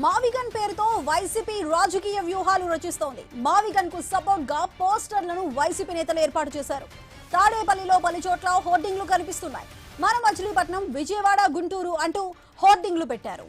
మావిగన్ పేరుతో వైసీపీ రాజకీయ వ్యూహాలు రచిస్తోంది. మావిగన్ కు సపోర్ట్ గా పోస్టర్లను వైసీపీ నేతలు ఏర్పాటు చేశారు. తాడేపల్లిలో పలు చోట్ల హోర్డింగ్లు కనిపిస్తున్నాయి. మన మచిలీపట్నం, విజయవాడ, గుంటూరు అంటూ హోర్డింగ్లు పెట్టారు.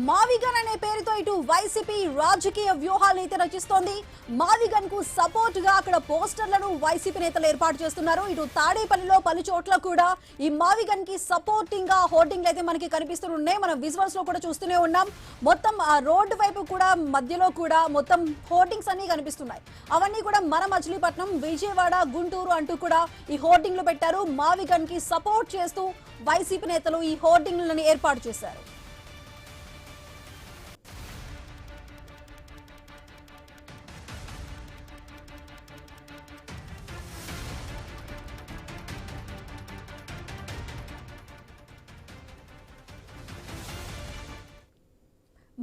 మావిగన్ అనే పేరుతో ఇటు వైసీపీ రాజకీయ వ్యూహాలను అయితే రచిస్తోంది. మావిగన్ కు సపోర్ట్ గా అక్కడ పోస్టర్లను వైసీపీ నేతలు ఏర్పాటు చేస్తున్నారు. ఇటు తాడేపల్లిలో పలు చోట్ల కూడా ఈ మావిగన్ కి సపోర్టింగ్ గా హోర్డింగ్లు అయితే మనకి కనిపిస్తున్నాయి. మనం విజువల్స్ లో కూడా చూస్తూనే ఉన్నాం. మొత్తం ఆ రోడ్డు వైపు కూడా మధ్యలో కూడా మొత్తం హోర్డింగ్స్ అన్ని కనిపిస్తున్నాయి. అవన్నీ కూడా మన మచిలీపట్నం, విజయవాడ, గుంటూరు అంటూ కూడా ఈ హోర్డింగ్లు పెట్టారు. మావిగన్ కి సపోర్ట్ చేస్తూ వైసీపీ నేతలు ఈ హోర్డింగ్లను ఏర్పాటు చేశారు.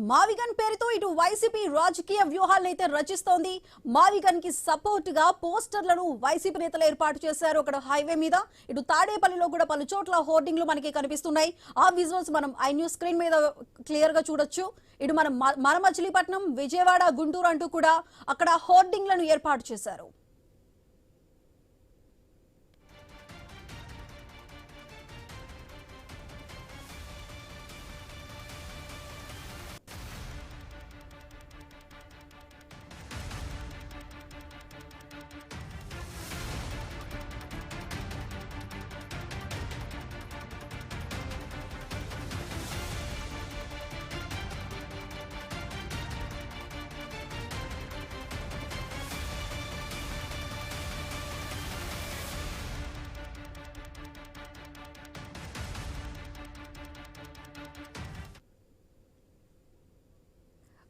మావిగన్ పేరుతో ఇటు వైసీపీ రాజకీయ వ్యూహాలను అయితే రచిస్తోంది. మావిగన్ కి సపోర్ట్ గా పోస్టర్లను వైసీపీ నేతలు ఏర్పాటు చేశారు. అక్కడ హైవే మీద ఇటు తాడేపల్లిలో కూడా పలు చోట్ల హోర్డింగ్లు మనకి కనిపిస్తున్నాయి. ఆ విజువల్స్ మనం ఐ న్యూస్ స్క్రీన్ మీద క్లియర్ గా చూడొచ్చు. ఇటు మన మచిలీపట్నం, విజయవాడ, గుంటూరు అంటూ కూడా అక్కడ హోర్డింగ్లను ఏర్పాటు చేశారు.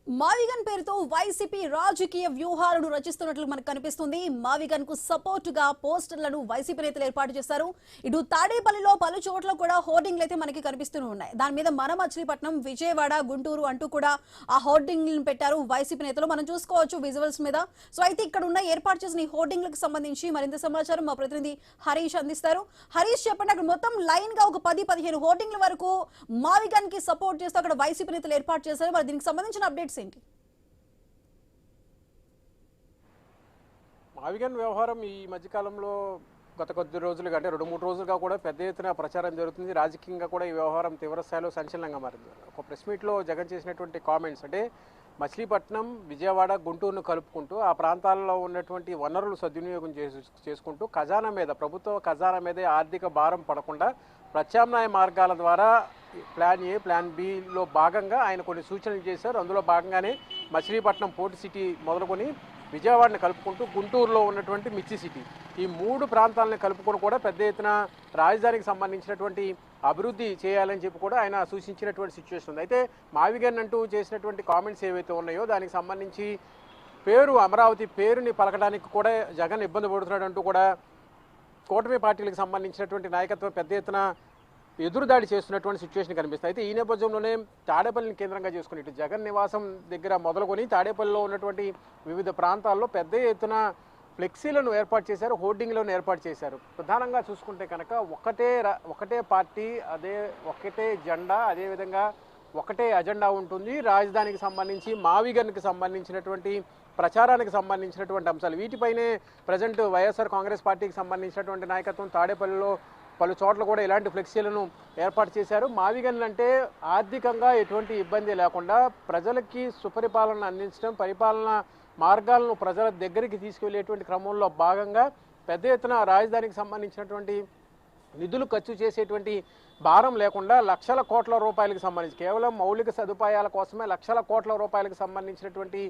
మావిగన్ పేరుతో వైసీపీ రాజకీయ వ్యూహాలను రచిస్తున్నట్లు మనకు కనిపిస్తుంది. మావిగన్ కు సపోర్ట్ గా పోస్టర్లను వైసీపీ నేతలు ఏర్పాటు చేశారు. ఇటు తాడేపల్లిలో పలు చోట్ల కూడా హోర్డింగ్లు అయితే మనకి కనిపిస్తూనే ఉన్నాయి. దాని మీద మన మచిలీపట్నం, విజయవాడ, గుంటూరు అంటూ కూడా ఆ హోర్డింగ్లను పెట్టారు వైసీపీ నేతలు. మనం చూసుకోవచ్చు విజువల్స్ మీద. సో అయితే ఇక్కడ ఉన్న ఏర్పాటు చేసిన ఈ హోర్డింగ్లకు సంబంధించి మరింత సమాచారం మా ప్రతినిధి హరీష్ అందిస్తారు. హరీష్, చెప్పండి, అక్కడ మొత్తం లైన్ గా ఒక 10-15 హోర్డింగ్ల వరకు మావిగన్ కి సపోర్ట్ చేస్తూ అక్కడ వైసీపీ నేతలు ఏర్పాటు చేశారు. మరి దీనికి సంబంధించిన అప్డేట్స్ ఏంటి? మావిగన్ వ్యవహారం ఈ మధ్యకాలంలో గత కొద్ది రోజులుగా, అంటే 2-3 రోజులుగా కూడా పెద్ద ఎత్తున ప్రచారం జరుగుతుంది. రాజకీయంగా కూడా ఈ వ్యవహారం తీవ్రస్థాయిలో సంచలనంగా మారింది. ఒక ప్రెస్ మీట్లో జగన్ చేసినటువంటి కామెంట్స్, అంటే మచిలీపట్నం, విజయవాడ, గుంటూరును కలుపుకుంటూ ఆ ప్రాంతాల్లో ఉన్నటువంటి వనరులు సద్వినియోగం చేసుకుంటూ ఖజానా మీద, ప్రభుత్వ ఖజానా మీదే ఆర్థిక భారం పడకుండా ప్రత్యామ్నాయ మార్గాల ద్వారా ప్లాన్ ఏ, ప్లాన్ బిలో భాగంగా ఆయన కొన్ని సూచనలు చేశారు. అందులో భాగంగానే మచిలీపట్నం పోర్ట్ సిటీ మొదలుకొని విజయవాడని కలుపుకుంటూ గుంటూరులో ఉన్నటువంటి మిర్చి సిటీ, ఈ 3 ప్రాంతాలను కలుపుకొని కూడా పెద్ద ఎత్తున రాజధానికి సంబంధించినటువంటి అభివృద్ధి చేయాలని చెప్పి కూడా ఆయన సూచించినటువంటి సిచ్యువేషన్ ఉంది. అయితే మావిగన్ అంటూ చేసినటువంటి కామెంట్స్ ఏవైతే ఉన్నాయో దానికి సంబంధించి అమరావతి పేరుని పలకడానికి కూడా జగన్ ఇబ్బంది పడుతున్నాడంటూ కూడా కూటమి పార్టీలకు సంబంధించినటువంటి నాయకత్వం పెద్ద ఎత్తున ఎదురుదాడి చేస్తున్నటువంటి సిచ్యువేషన్ కనిపిస్తుంది. అయితే ఈ నేపథ్యంలోనే తాడేపల్లిని కేంద్రంగా చేసుకుని ఇటు జగన్ నివాసం దగ్గర మొదలుకొని తాడేపల్లిలో ఉన్నటువంటి వివిధ ప్రాంతాల్లో పెద్ద ఎత్తున ఫ్లెక్సీలను ఏర్పాటు చేశారు, హోర్డింగ్లను ఏర్పాటు చేశారు. ప్రధానంగా చూసుకుంటే కనుక ఒకటే పార్టీ, ఒకటే జెండా, అదేవిధంగా ఒకటే అజెండా ఉంటుంది. రాజధానికి సంబంధించి, మావిగన్కి సంబంధించినటువంటి ప్రచారానికి సంబంధించినటువంటి అంశాలు వీటిపైనే ప్రజెంట్ వైఎస్ఆర్ కాంగ్రెస్ పార్టీకి సంబంధించినటువంటి నాయకత్వం తాడేపల్లిలో పలు చోట్ల కూడా ఇలాంటి ఫ్లెక్సీలను ఏర్పాటు చేశారు. మావిగన్లు అంటే ఆర్థికంగా ఎటువంటి ఇబ్బంది లేకుండా ప్రజలకి సుపరిపాలన అందించడం, పరిపాలన మార్గాలను ప్రజల దగ్గరికి తీసుకువెళ్ళేటువంటి క్రమంలో భాగంగా పెద్ద ఎత్తున రాజధానికి సంబంధించినటువంటి నిధులు ఖర్చు చేసేటువంటి భారం లేకుండా లక్షల కోట్ల రూపాయలకు సంబంధించి, కేవలం మౌలిక సదుపాయాల కోసమే లక్షల కోట్ల రూపాయలకు సంబంధించినటువంటి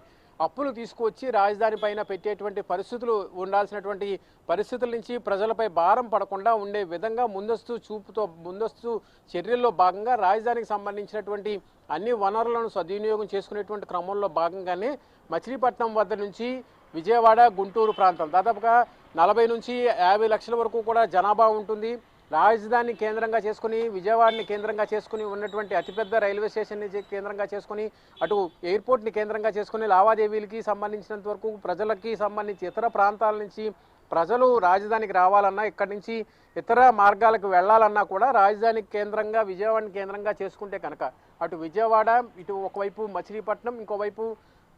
అప్పులు తీసుకువచ్చి రాజధాని పైన పెట్టేటువంటి పరిస్థితులు ఉండాల్సినటువంటి పరిస్థితుల నుంచి ప్రజలపై భారం పడకుండా ఉండే విధంగా ముందస్తు చర్యల్లో భాగంగా రాజధానికి సంబంధించినటువంటి అన్ని వనరులను సద్వినియోగం చేసుకునేటువంటి క్రమంలో భాగంగానే మచిలీపట్నం వద్ద నుంచి విజయవాడ, గుంటూరు ప్రాంతం దాదాపుగా 40 నుంచి 50 లక్షల వరకు కూడా జనాభా ఉంటుంది. రాజధాని కేంద్రంగా చేసుకుని విజయవాడని కేంద్రంగా చేసుకుని ఉన్నటువంటి అతిపెద్ద రైల్వే స్టేషన్ని కేంద్రంగా చేసుకుని అటు ఎయిర్పోర్ట్ని కేంద్రంగా చేసుకుని లావాదేవీలకి సంబంధించినంత వరకు ప్రజలకి సంబంధించి ఇతర ప్రాంతాల నుంచి ప్రజలు రాజధానికి రావాలన్నా ఇక్కడి నుంచి ఇతర మార్గాలకు వెళ్ళాలన్నా కూడా రాజధాని కేంద్రంగా విజయవాడని కేంద్రంగా చేసుకుంటే కనుక అటు విజయవాడ ఇటు ఒకవైపు మచిలీపట్నం ఇంకోవైపు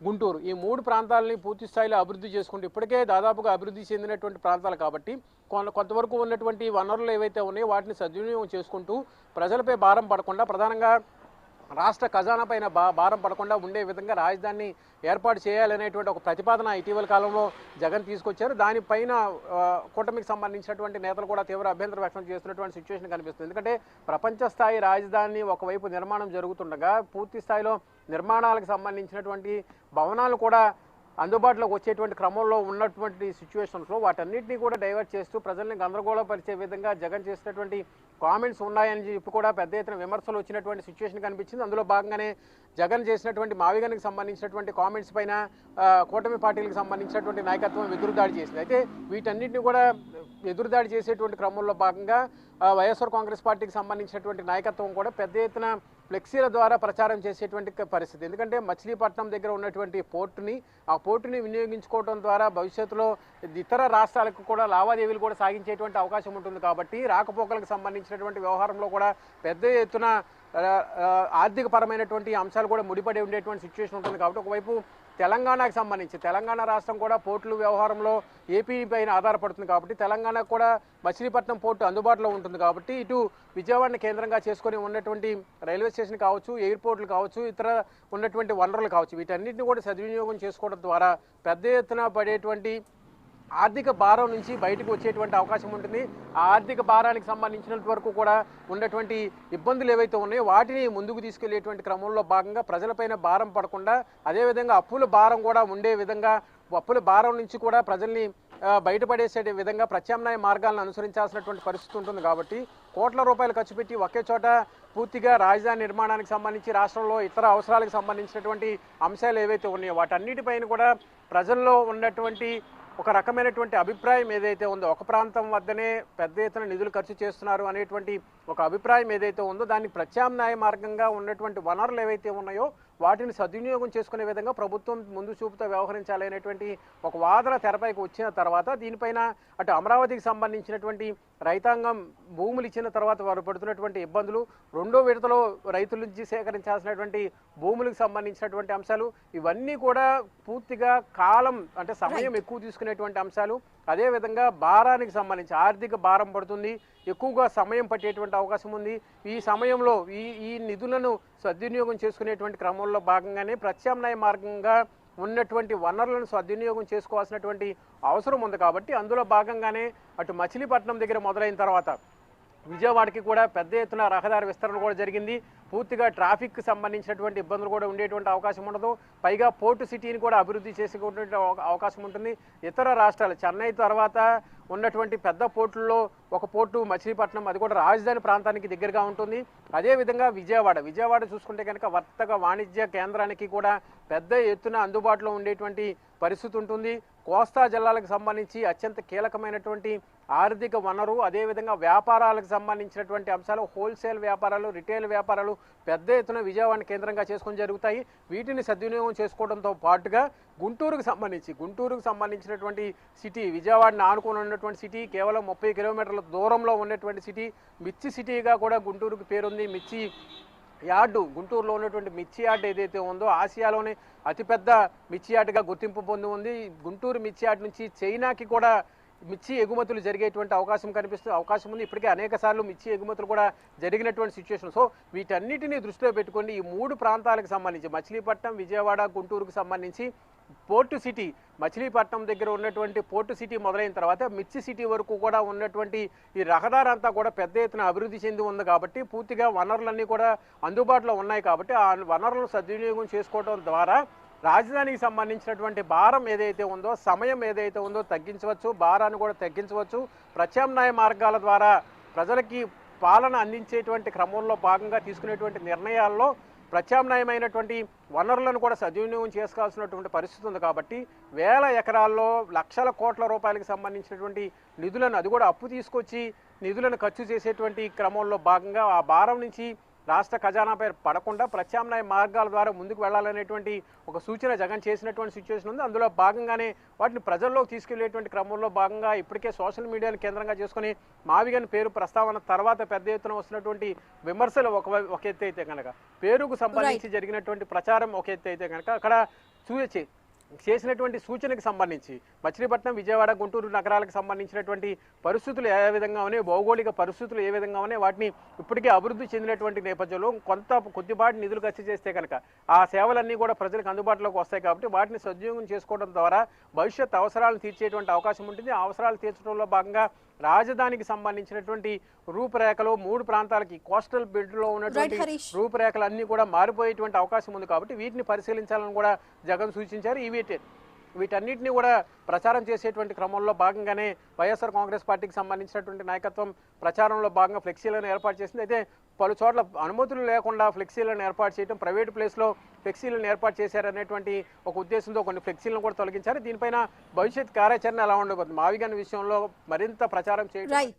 గుంటూరు ఈ 3 ప్రాంతాలని పూర్తి స్థాయిలో అభివృద్ధి చేసుకుంటూ ఇప్పటికే దాదాపుగా అభివృద్ధి చెందినటువంటి ప్రాంతాలు కాబట్టి కొంతవరకు ఉన్నటువంటి వనరులు ఏవైతే ఉన్నాయో వాటిని సద్వినియోగం చేసుకుంటూ ప్రజలపై భారం పడకుండా ప్రధానంగా రాష్ట్ర ఖజానా పైన భారం పడకుండా ఉండే విధంగా రాజధానిని ఏర్పాటు చేయాలనేటువంటి ఒక ప్రతిపాదన ఇటీవల కాలంలో జగన్ తీసుకొచ్చారు. దానిపైన కూటమికి సంబంధించినటువంటి నేతలు కూడా తీవ్ర అభ్యంతరం వ్యక్తం చేస్తున్నటువంటి సిచ్యువేషన్ కనిపిస్తుంది. ఎందుకంటే ప్రపంచ స్థాయి రాజధాని ఒకవైపు నిర్మాణం జరుగుతుండగా పూర్తి స్థాయిలో నిర్మాణాలకు సంబంధించినటువంటి భవనాలు కూడా అందుబాటులోకి వచ్చేటువంటి క్రమంలో ఉన్నటువంటి సిచ్యువేషన్స్లో వాటన్నిటినీ కూడా డైవర్ట్ చేస్తూ ప్రజల్ని గందరగోళపరిచే విధంగా జగన్ చేసినటువంటి కామెంట్స్ ఉన్నాయని చెప్పి కూడా పెద్ద ఎత్తున విమర్శలు వచ్చినటువంటి సిచ్యువేషన్ కనిపించింది. అందులో భాగంగానే జగన్ చేసినటువంటి మావిగన్కి సంబంధించినటువంటి కామెంట్స్ పైన కూటమి పార్టీలకు సంబంధించినటువంటి నాయకత్వం ఎదురుదాడి చేసింది. అయితే వీటన్నిటిని కూడా ఎదురుదాడి చేసేటువంటి క్రమంలో భాగంగా వైఎస్ఆర్ కాంగ్రెస్ పార్టీకి సంబంధించినటువంటి నాయకత్వం కూడా పెద్ద ఎత్తున ఫ్లెక్సీల ద్వారా ప్రచారం చేసేటువంటి పరిస్థితి. ఎందుకంటే మచిలీపట్నం దగ్గర ఉన్నటువంటి ఆ పోర్టుని వినియోగించుకోవడం ద్వారా భవిష్యత్తులో ఇతర రాష్ట్రాలకు కూడా లావాదేవీలు కూడా సాగించేటువంటి అవకాశం ఉంటుంది. కాబట్టి రాకపోకలకు సంబంధించినటువంటి వ్యవహారంలో కూడా పెద్ద ఎత్తున ఆర్థిక పరమైనటువంటి అంశాలు కూడా ముడిపడి ఉండేటువంటి సిచ్యువేషన్ ఉంటుంది. కాబట్టి ఒకవైపు తెలంగాణకు సంబంధించి తెలంగాణ రాష్ట్రం కూడా పోర్టుల వ్యవహారంలో ఏపీ పైన ఆధారపడుతుంది. కాబట్టి తెలంగాణకు కూడా మచిలీపట్నం పోర్టు అందుబాటులో ఉంటుంది. కాబట్టి ఇటు విజయవాడని కేంద్రంగా చేసుకొని ఉన్నటువంటి రైల్వే స్టేషన్ కావచ్చు, ఎయిర్పోర్ట్లు కావచ్చు, ఇతర ఉన్నటువంటి వనరులు కావచ్చు, వీటన్నిటిని కూడా సద్వినియోగం చేసుకోవడం ద్వారా పెద్ద ఎత్తున పడేటువంటి ఆర్థిక భారం నుంచి బయటకు వచ్చేటువంటి అవకాశం ఉంటుంది. ఆ ఆర్థిక భారానికి సంబంధించినంత వరకు కూడా ఉన్నటువంటి ఇబ్బందులు ఏవైతే ఉన్నాయో వాటిని ముందుకు తీసుకెళ్లేటువంటి క్రమంలో భాగంగా ప్రజలపైన భారం పడకుండా అదేవిధంగా అప్పుల భారం కూడా ఉండే విధంగా అప్పుల భారం నుంచి కూడా ప్రజల్ని బయటపడేసే విధంగా ప్రత్యామ్నాయ మార్గాలను అనుసరించాల్సినటువంటి పరిస్థితి ఉంటుంది. కాబట్టి కోట్ల రూపాయలు ఖర్చు పెట్టి ఒకే చోట పూర్తిగా రాజధాని నిర్మాణానికి సంబంధించి రాష్ట్రంలో ఇతర అవసరాలకు సంబంధించినటువంటి అంశాలు ఏవైతే ఉన్నాయో వాటన్నిటిపైన కూడా ప్రజల్లో ఉన్నటువంటి ఒక రకమైనటువంటి అభిప్రాయం ఏదైతే ఉందో ఒక ప్రాంతం వద్దనే పెద్ద ఎత్తున నిధులు ఖర్చు చేస్తున్నారు అనేటువంటి ఒక అభిప్రాయం ఏదైతే ఉందో దాన్ని ప్రత్యామ్నాయ మార్గంగా ఉన్నటువంటి వనరులు ఏవైతే ఉన్నాయో వాటిని సద్వినియోగం చేసుకునే విధంగా ప్రభుత్వం ముందు చూపుతో వ్యవహరించాలనేటువంటి ఒక వాదన తెరపైకి వచ్చిన తర్వాత దీనిపైన అటు అమరావతికి సంబంధించినటువంటి రైతాంగం భూములు ఇచ్చిన తర్వాత వారు పడుతున్నటువంటి ఇబ్బందులు, రెండో విడతలో రైతుల నుంచి సేకరించాల్సినటువంటి భూములకు సంబంధించినటువంటి అంశాలు ఇవన్నీ కూడా పూర్తిగా కాలం అంటే సమయం ఎక్కువ తీసుకునేటువంటి అంశాలు. అదేవిధంగా భారానికి సంబంధించి ఆర్థిక భారం పడుతుంది, ఎక్కువగా సమయం పట్టేటువంటి అవకాశం ఉంది. ఈ సమయంలో ఈ నిధులను సద్వినియోగం చేసుకునేటువంటి క్రమంలో భాగంగానే ప్రత్యామ్నాయ మార్గంగా ఉన్నటువంటి వనరులను సద్వినియోగం చేసుకోవాల్సినటువంటి అవసరం ఉంది. కాబట్టి అందులో భాగంగానే అటు మచిలీపట్నం దగ్గర మొదలైన తర్వాత విజయవాడకి కూడా పెద్ద ఎత్తున రహదారి విస్తరణ కూడా జరిగింది. పూర్తిగా ట్రాఫిక్కి సంబంధించినటువంటి ఇబ్బందులు కూడా ఉండేటువంటి అవకాశం ఉండదు. పైగా పోర్టు సిటీని కూడా అభివృద్ధి చేసుకునేటువంటి అవకాశం ఉంటుంది. ఇతర రాష్ట్రాలు చెన్నై తర్వాత ఉన్నటువంటి పెద్ద పోర్టుల్లో ఒక పోర్టు మచిలీపట్నం, అది కూడా రాజధాని ప్రాంతానికి దగ్గరగా ఉంటుంది. అదేవిధంగా విజయవాడ చూసుకుంటే కనుక వర్తక వాణిజ్య కేంద్రానికి కూడా పెద్ద ఎత్తున అందుబాటులో ఉండేటువంటి పరిస్థితి ఉంటుంది. కోస్తా జిల్లాలకు సంబంధించి అత్యంత కీలకమైనటువంటి ఆర్థిక వనరు, అదేవిధంగా వ్యాపారాలకు సంబంధించినటువంటి అంశాలు, హోల్సేల్ వ్యాపారాలు, రిటైల్ వ్యాపారాలు పెద్ద ఎత్తున విజయవాడని కేంద్రంగా చేసుకొని జరుగుతాయి. వీటిని సద్వినియోగం చేసుకోవడంతో పాటుగా గుంటూరుకు సంబంధించినటువంటి సిటీ, విజయవాడని ఆనుకొని ఉన్నటువంటి సిటీ, కేవలం 30 కిలోమీటర్ల దూరంలో ఉన్నటువంటి సిటీ, మిర్చి సిటీగా కూడా గుంటూరుకు పేరుంది. మిర్చి యార్డు, గుంటూరులో ఉన్నటువంటి మిర్చి యార్డు ఏదైతే ఉందో ఆసియాలోనే అతిపెద్ద మిర్చి యార్డుగా గుర్తింపు పొంది ఉంది. గుంటూరు మిర్చి యార్డు నుంచి చైనాకి కూడా మిర్చి ఎగుమతులు జరిగేటువంటి అవకాశం ఉంది. ఇప్పటికే అనేక సార్లు మిర్చి ఎగుమతులు కూడా జరిగినటువంటి సిచ్యువేషన్. సో వీటన్నిటిని దృష్టిలో పెట్టుకొని ఈ 3 ప్రాంతాలకు సంబంధించి మచిలీపట్నం, విజయవాడ, గుంటూరుకు సంబంధించి పోర్టు సిటీ, మచిలీపట్నం దగ్గర ఉన్నటువంటి పోర్టు సిటీ మొదలైన తర్వాత మిర్చి సిటీ వరకు కూడా ఉన్నటువంటి ఈ రహదారి అంతా కూడా పెద్ద ఎత్తున అభివృద్ధి చెంది ఉంది. కాబట్టి పూర్తిగా వనరులన్నీ కూడా అందుబాటులో ఉన్నాయి. కాబట్టి ఆ వనరులను సద్వినియోగం చేసుకోవడం ద్వారా రాజధానికి సంబంధించినటువంటి భారం ఏదైతే ఉందో, సమయం ఏదైతే ఉందో తగ్గించవచ్చు, భారాన్ని కూడా తగ్గించవచ్చు. ప్రత్యామ్నాయ మార్గాల ద్వారా ప్రజలకి పాలన అందించేటువంటి క్రమంలో భాగంగా తీసుకునేటువంటి నిర్ణయాల్లో ప్రత్యామ్నాయమైనటువంటి వనరులను కూడా సద్వినియోగం చేసుకోవాల్సినటువంటి పరిస్థితి ఉంది. కాబట్టి వేల ఎకరాల్లో లక్షల కోట్ల రూపాయలకు సంబంధించినటువంటి నిధులను, అది కూడా అప్పు తీసుకొచ్చి నిధులను ఖర్చు చేసేటువంటి క్రమంలో భాగంగా ఆ భారం నుంచి రాష్ట్ర ఖజానాపై పడకుండా ప్రత్యామ్నాయ మార్గాల ద్వారా ముందుకు వెళ్ళాలనేటువంటి ఒక సూచన జగన్ చేసినటువంటి సిచ్యువేషన్ ఉంది. అందులో భాగంగానే వాటిని ప్రజల్లోకి తీసుకెళ్లేటువంటి క్రమంలో భాగంగా ఇప్పటికే సోషల్ మీడియాను కేంద్రంగా చేసుకుని మావిగన్ పేరు ప్రస్తావన తర్వాత పెద్ద ఎత్తున వస్తున్నటువంటి విమర్శలు ఒక ఎత్తు అయితే కనుక పేరుకు సంబంధించి జరిగినటువంటి ప్రచారం ఒక ఎత్తు అయితే కనుక అక్కడ చేసినటువంటి సూచనకు సంబంధించి మచిలీపట్నం, విజయవాడ, గుంటూరు నగరాలకు సంబంధించినటువంటి పరిస్థితులు ఏ విధంగా ఉన్నాయి, భౌగోళిక పరిస్థితులు ఏ విధంగా ఉన్నాయి, వాటిని ఇప్పటికే అభివృద్ధి చెందినటువంటి నేపథ్యంలో కొద్దిపాటి నిధులు ఖర్చు చేస్తే కనుక ఆ సేవలన్నీ కూడా ప్రజలకు అందుబాటులోకి వస్తాయి. కాబట్టి వాటిని సద్వినియోగం చేసుకోవడం ద్వారా భవిష్యత్ అవసరాలను తీర్చేటువంటి అవకాశం ఉంటుంది. ఆ అవసరాలు తీర్చడంలో భాగంగా రాజధానికి సంబంధించినటువంటి రూపురేఖలు 3 ప్రాంతాలకి కోస్టల్ బెల్ట్లో ఉన్నటువంటి రూపురేఖలు అన్ని కూడా మారిపోయేటువంటి అవకాశం ఉంది. కాబట్టి వీటిని పరిశీలించాలని కూడా జగన్ సూచించారు. వీటన్నిటిని కూడా ప్రచారం చేసేటువంటి క్రమంలో భాగంగానే వైఎస్ఆర్ కాంగ్రెస్ పార్టీకి సంబంధించినటువంటి నాయకత్వం ప్రచారంలో భాగంగా ఫ్లెక్సీలను ఏర్పాటు చేసింది. అయితే పలు చోట్ల అనుమతులు లేకుండా ఫ్లెక్సీలను ఏర్పాటు చేయడం, ప్రైవేటు ప్లేస్లో ఫ్లెక్సీలను ఏర్పాటు చేశారనేటువంటి ఒక ఉద్దేశంతో కొన్ని ఫ్లెక్సీలను కూడా తొలగించారు. దీనిపైన భవిష్యత్ కార్యాచరణ ఎలా ఉండబోతుంది, మావిగన్ విషయంలో మరింత ప్రచారం చేయడం